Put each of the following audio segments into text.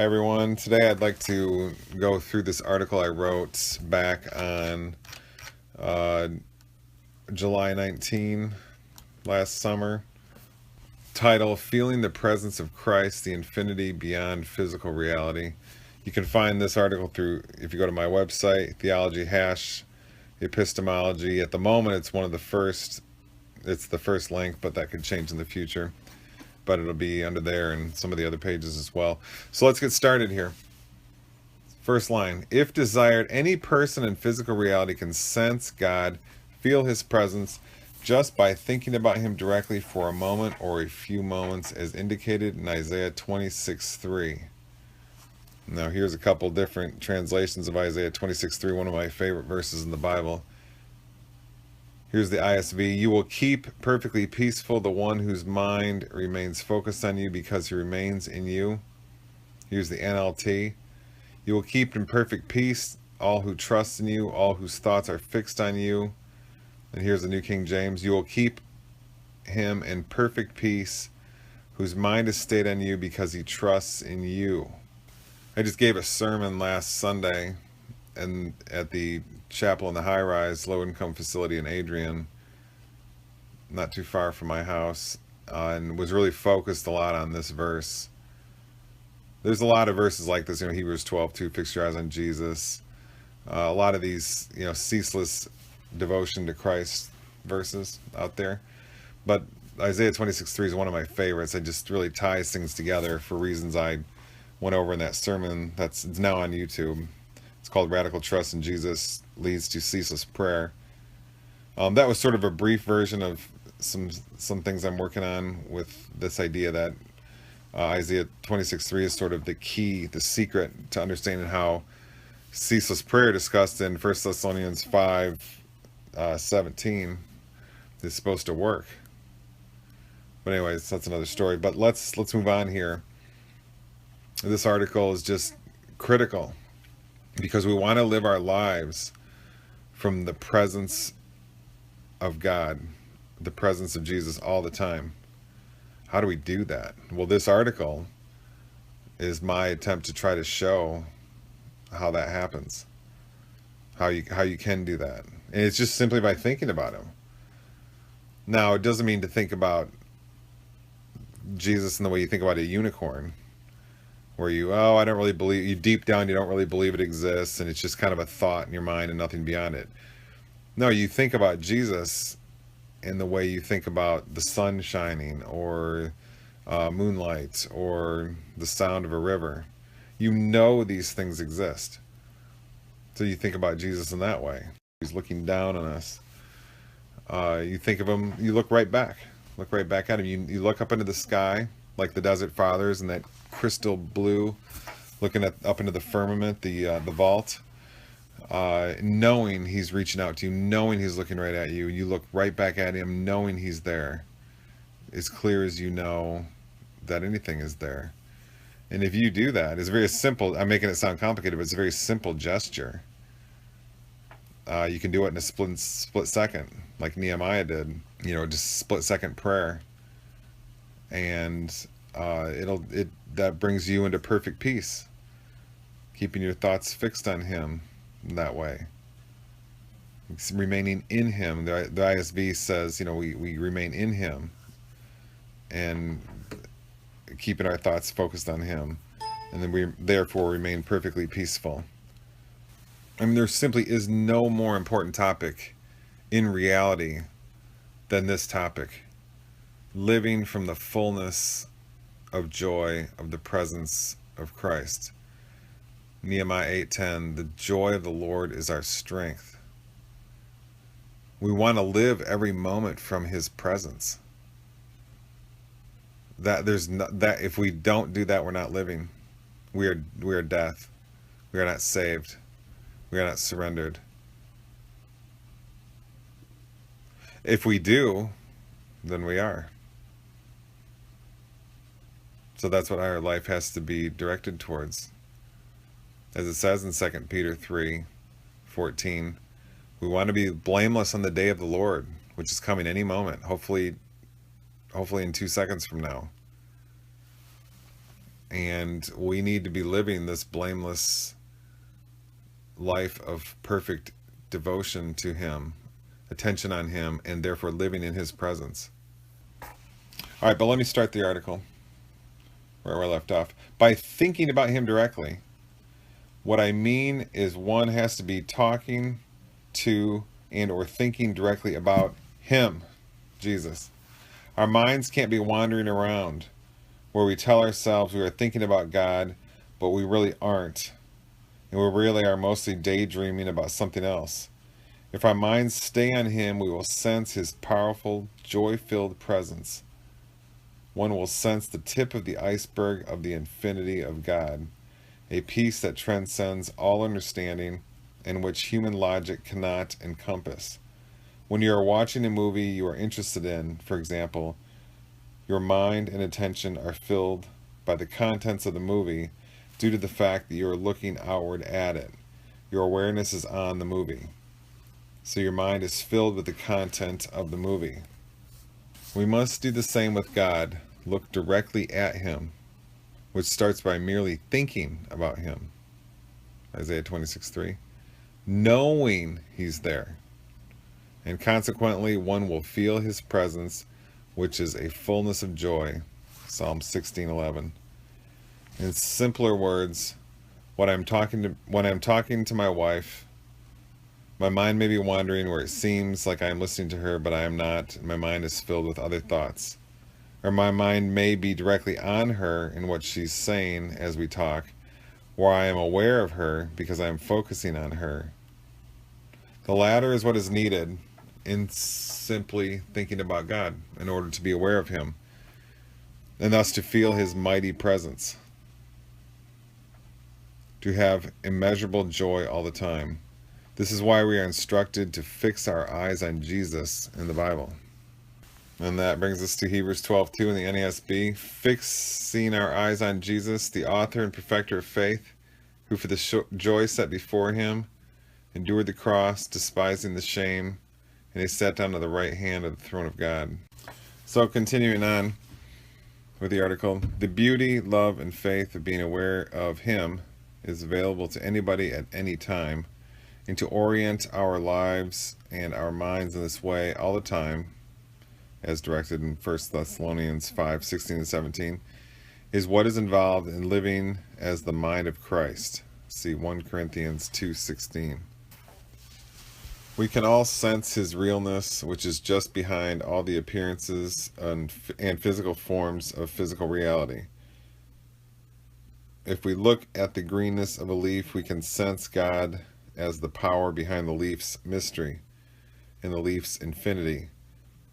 Hi everyone. Today I'd like to go through this article I wrote back on uh, July 19 last summer. Title: Feeling the Presence of Christ, the Infinity Beyond Physical Reality. You can find this article through, if you go to my website, Theology Epistemology. At the moment it's the first link, but that could change in the future. But it'll be under there and some of the other pages as well. So let's get started here. First line: if desired, any person in physical reality can sense God, feel his presence, just by thinking about him directly for a moment or a few moments, as indicated in Isaiah 26:3. Now here's a couple different translations of Isaiah 26:3, one of my favorite verses in the Bible. Here's the ISV: you will keep perfectly peaceful the one whose mind remains focused on you because he remains in you. Here's the NLT: you will keep in perfect peace all who trust in you, all whose thoughts are fixed on you. And here's the New King James: you will keep him in perfect peace whose mind is stayed on you because he trusts in you. I just gave a sermon last Sunday and at the chapel in the high-rise low-income facility in Adrian, not too far from my house, and was really focused a lot on this verse. There's a lot of verses like this, Hebrews 12:2, fix your eyes on Jesus. A lot of these, ceaseless devotion to Christ verses out there. But Isaiah 26:3 is one of my favorites. It just really ties things together for reasons I went over in that sermon it's now on YouTube. It's called Radical Trust in Jesus Leads to Ceaseless Prayer. That was sort of a brief version of some things I'm working on with this idea that Isaiah 26:3 is sort of the key, the secret to understanding how ceaseless prayer discussed in 1 Thessalonians 5:17 is supposed to work. But anyways, that's another story. But let's move on here. This article is just critical because we want to live our lives from the presence of God, the presence of Jesus all the time. How do we do that? Well, this article is my attempt to try to show how that happens, how you can do that. And it's just simply by thinking about him. Now, it doesn't mean to think about Jesus in the way you think about a unicorn, where I don't really believe, you deep down you don't really believe it exists, and it's just kind of a thought in your mind and nothing beyond it. No, you think about Jesus in the way you think about the sun shining, or moonlight, or the sound of a river. These things exist, so you think about Jesus in that way. He's looking down on us. You think of him, you look right back at him. You look up into the sky like the Desert Fathers, and that crystal blue, looking up into the firmament, the vault, knowing he's reaching out to you, knowing he's looking right at you. You look right back at him, knowing he's there, as clear as you know that anything is there. And if you do that, it's very simple. I'm making it sound complicated, but it's a very simple gesture. You can do it in a split second, like Nehemiah did. Just split-second prayer, and that brings you into perfect peace, keeping your thoughts fixed on him in that way. It's remaining in him. The ISV says, we remain in him, and keeping our thoughts focused on him, and then we therefore remain perfectly peaceful. There simply is no more important topic in reality than this topic: living from the fullness of joy of the presence of Christ. Nehemiah 8:10, the joy of the Lord is our strength. We want to live every moment from his presence. If we don't do that, we're not living. We are death. We are not saved. We are not surrendered. If we do, then we are. So that's what our life has to be directed towards. As it says in 2 Peter 3:14, we want to be blameless on the day of the Lord, which is coming any moment, hopefully in 2 seconds from now. And we need to be living this blameless life of perfect devotion to Him, attention on Him, and therefore living in His presence. All right, but let me start the article where I left off. By thinking about Him directly, what I mean is one has to be talking to and or thinking directly about Him, Jesus. Our minds can't be wandering around where we tell ourselves we are thinking about God, but we really aren't. And we really are mostly daydreaming about something else. If our minds stay on Him, we will sense His powerful, joy-filled presence. One will sense the tip of the iceberg of the infinity of God, a peace that transcends all understanding and which human logic cannot encompass. When you are watching a movie you are interested in, for example, your mind and attention are filled by the contents of the movie due to the fact that you are looking outward at it. Your awareness is on the movie. So your mind is filled with the content of the movie. We must do the same with God. Look directly at Him, which starts by merely thinking about Him. Isaiah 26:3. Knowing He's there. And consequently, one will feel His presence, which is a fullness of joy. Psalm 16:11. In simpler words, when I'm talking to my wife, my mind may be wandering where it seems like I am listening to her, but I am not. My mind is filled with other thoughts. Or my mind may be directly on her in what she's saying as we talk, where I am aware of her because I am focusing on her. The latter is what is needed in simply thinking about God in order to be aware of Him, and thus to feel His mighty presence, to have immeasurable joy all the time. This is why we are instructed to fix our eyes on Jesus in the Bible. And that brings us to Hebrews 12:2 in the NASB. Fixing our eyes on Jesus, the author and perfecter of faith, who for the joy set before Him endured the cross, despising the shame, and He sat down at the right hand of the throne of God. So continuing on with the article, the beauty, love, and faith of being aware of Him is available to anybody at any time, and to orient our lives and our minds in this way all the time, as directed in 1 Thessalonians 5:16 and 17, is what is involved in living as the mind of Christ. See 1 Corinthians 2:16. We can all sense His realness, which is just behind all the appearances and physical forms of physical reality. If we look at the greenness of a leaf, we can sense God as the power behind the leaf's mystery and the leaf's infinity.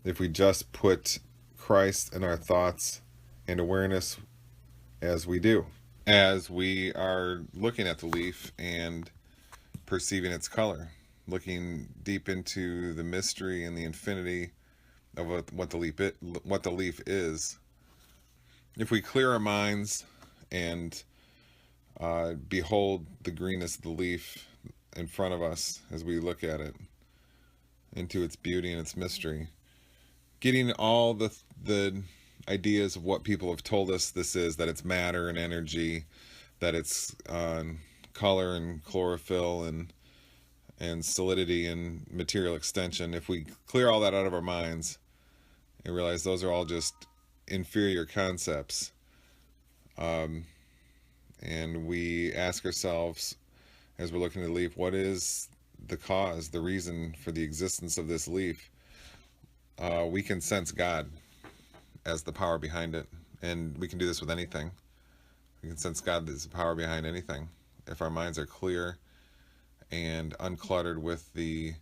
If we just put Christ in our thoughts and awareness as we do, as we are looking at the leaf and perceiving its color, looking deep into the mystery and the infinity of what the leaf is. If we clear our minds and behold the greenness of the leaf in front of us as we look at it, into its beauty and its mystery, getting all the ideas of what people have told us this is, that it's matter and energy, that it's color and chlorophyll and solidity and material extension. If we clear all that out of our minds and realize those are all just inferior concepts, and we ask ourselves as we're looking at the leaf, what is the cause, the reason for the existence of this leaf? We can sense God as the power behind it, and we can do this with anything. We can sense God as the power behind anything if our minds are clear and uncluttered with the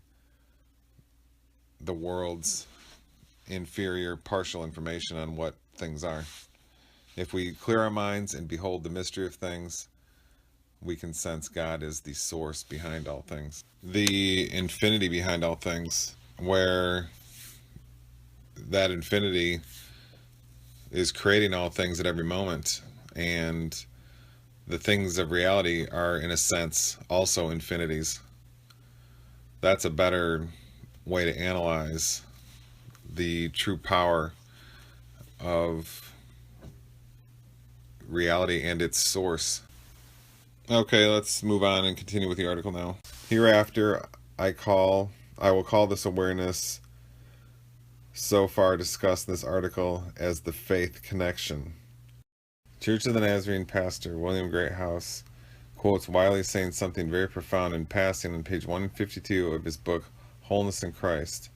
world's inferior partial information on what things are. If we clear our minds and behold the mystery of things, we can sense God as the source behind all things, the infinity behind all things, where that infinity is creating all things at every moment, and the things of reality are, in a sense, also infinities. That's a better way to analyze the true power of reality and its source. Okay, let's move on and continue with the article now. Hereafter, I will call this awareness so far discussed in this article as the faith connection. Church of the Nazarene Pastor William Greathouse quotes Wiley saying something very profound in passing on page 152 of his book Wholeness in Christ.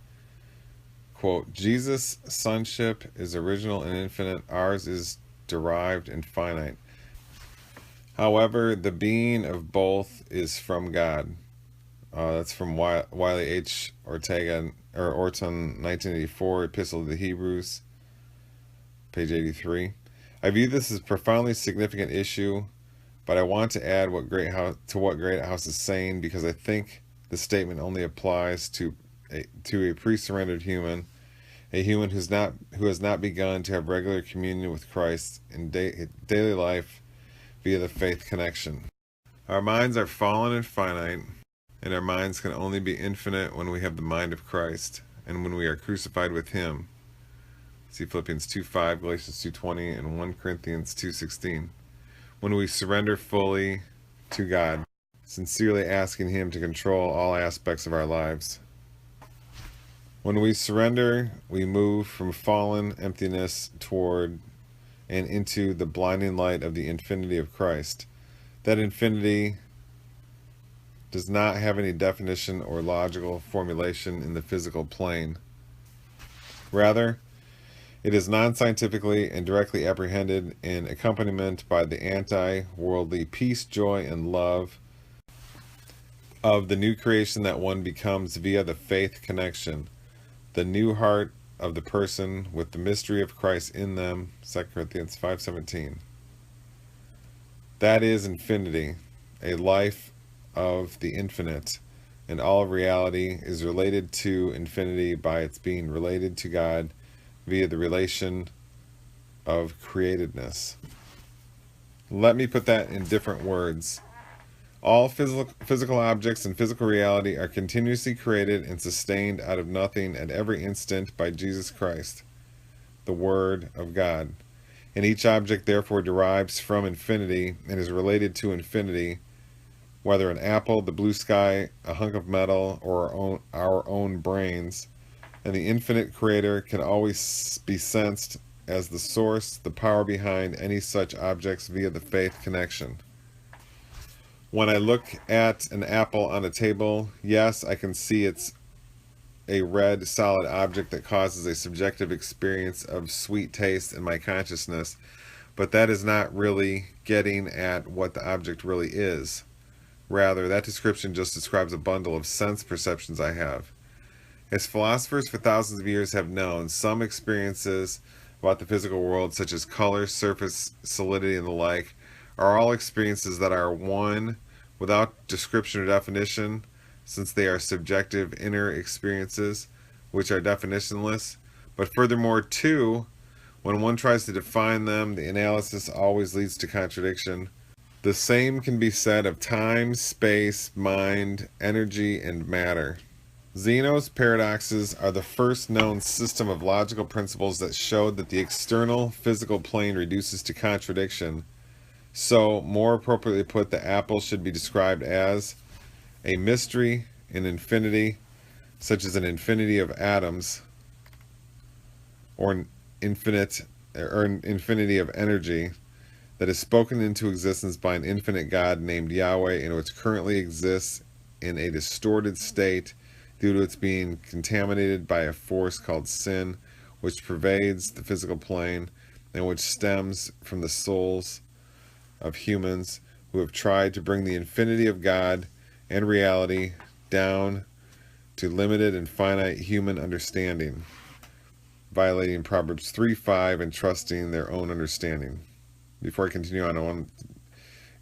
Quote, Jesus' sonship is original and infinite, ours is derived and finite. However, the being of both is from God. That's from Wiley H. Orton, 1984, Epistle to the Hebrews, page 83. I view this as a profoundly significant issue, but I want to add what Greathouse is saying, because I think the statement only applies to a pre-surrendered human, a human who has not begun to have regular communion with Christ in daily life via the faith connection. Our minds are fallen and finite, and our minds can only be infinite when we have the mind of Christ and when we are crucified with Him. See Philippians 2:5, Galatians 2:20, and 1 Corinthians 2:16. When we surrender fully to God, sincerely asking Him to control all aspects of our lives. When we surrender, we move from fallen emptiness toward and into the blinding light of the infinity of Christ. That infinity does not have any definition or logical formulation in the physical plane. Rather, it is non-scientifically and directly apprehended in accompaniment by the anti-worldly peace, joy, and love of the new creation that one becomes via the faith connection, the new heart of the person with the mystery of Christ in them, 2 Corinthians 5:17. That is infinity, a life of the infinite, and all reality is related to infinity by its being related to God via the relation of createdness. Let me put that in different words. All physical objects and physical reality are continuously created and sustained out of nothing at every instant by Jesus Christ, the Word of God. And each object therefore derives from infinity and is related to infinity, whether an apple, the blue sky, a hunk of metal, or our own brains. And the infinite creator can always be sensed as the source, the power behind any such objects via the faith connection. When I look at an apple on a table, yes, I can see it's a red, solid object that causes a subjective experience of sweet taste in my consciousness, but that is not really getting at what the object really is. Rather, that description just describes a bundle of sense perceptions I have. As philosophers for thousands of years have known, some experiences about the physical world, such as color, surface, solidity, and the like, are all experiences that are, one, without description or definition, since they are subjective inner experiences, which are definitionless, but furthermore, two, when one tries to define them, the analysis always leads to contradiction. The same can be said of time, space, mind, energy, and matter. Zeno's paradoxes are the first known system of logical principles that showed that the external physical plane reduces to contradiction. So, more appropriately put, the apple should be described as a mystery in infinity, such as an infinity of atoms, or an infinity of energy that is spoken into existence by an infinite God named Yahweh, and which currently exists in a distorted state due to its being contaminated by a force called sin, which pervades the physical plane and which stems from the souls of humans who have tried to bring the infinity of God and reality down to limited and finite human understanding, violating Proverbs 3:5 and trusting their own understanding. Before I continue on, I want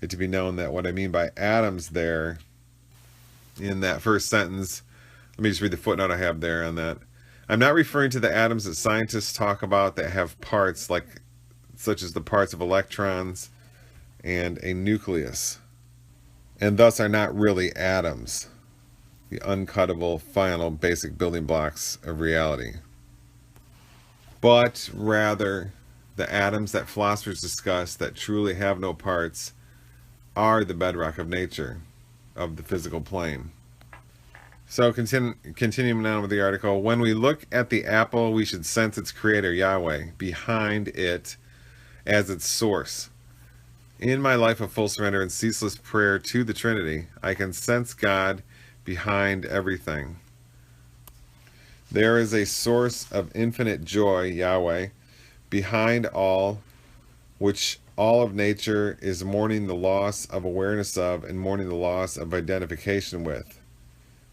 it to be known that what I mean by atoms there in that first sentence, let me just read the footnote I have there on that. I'm not referring to the atoms that scientists talk about that have parts such as the parts of electrons and a nucleus, and thus are not really atoms, the uncuttable, final, basic building blocks of reality, but rather the atoms that philosophers discuss that truly have no parts, are the bedrock of nature, of the physical plane. So continuing on with the article, when we look at the apple, we should sense its creator, Yahweh, behind it as its source. In my life of full surrender and ceaseless prayer to the Trinity, I can sense God behind everything. There is a source of infinite joy, Yahweh, behind all, which all of nature is mourning the loss of awareness of and mourning the loss of identification with.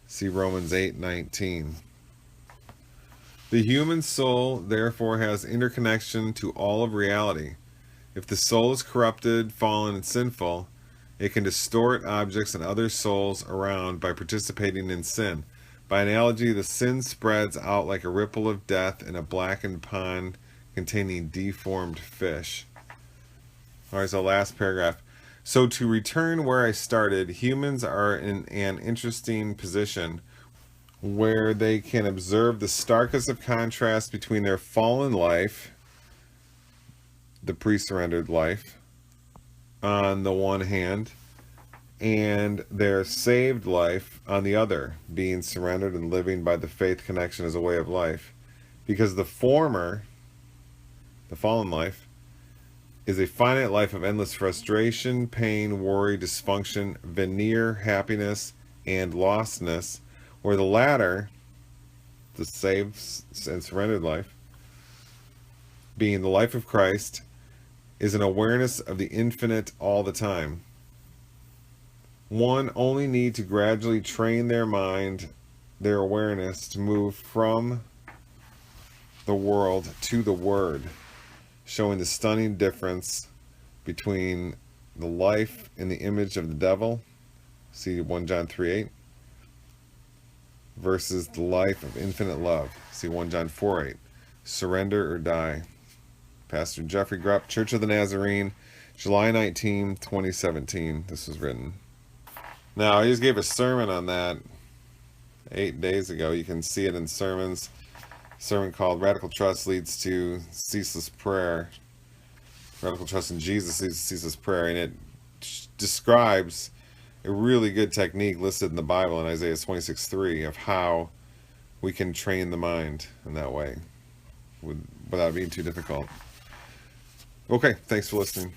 See Romans 8:19. The human soul, therefore, has interconnection to all of reality. If the soul is corrupted, fallen, and sinful, it can distort objects and other souls around by participating in sin. By analogy, the sin spreads out like a ripple of death in a blackened pond containing deformed fish. All right, so last paragraph. So to return where I started, humans are in an interesting position where they can observe the starkest of contrasts between their fallen life, the pre-surrendered life, on the one hand, and their saved life on the other, being surrendered and living by the faith connection as a way of life. Because the former, the fallen life, is a finite life of endless frustration, pain, worry, dysfunction, veneer, happiness, and lostness, where the latter, the saved and surrendered life, being the life of Christ, is an awareness of the infinite all the time. One only need to gradually train their mind, their awareness, to move from the world to the Word, showing the stunning difference between the life in the image of the devil, see 1 John 3:8, versus the life of infinite love, see 1 John 4:8, surrender or die. Pastor Jeffrey Grupp, Church of the Nazarene, July 19, 2017. This was written. Now, I just gave a sermon on that 8 days ago. You can see it in sermons. Sermon called Radical Trust Leads to Ceaseless Prayer. Radical Trust in Jesus Leads to Ceaseless Prayer. And it describes a really good technique listed in the Bible in Isaiah 26:3 of how we can train the mind in that way without being too difficult. Okay, thanks for listening.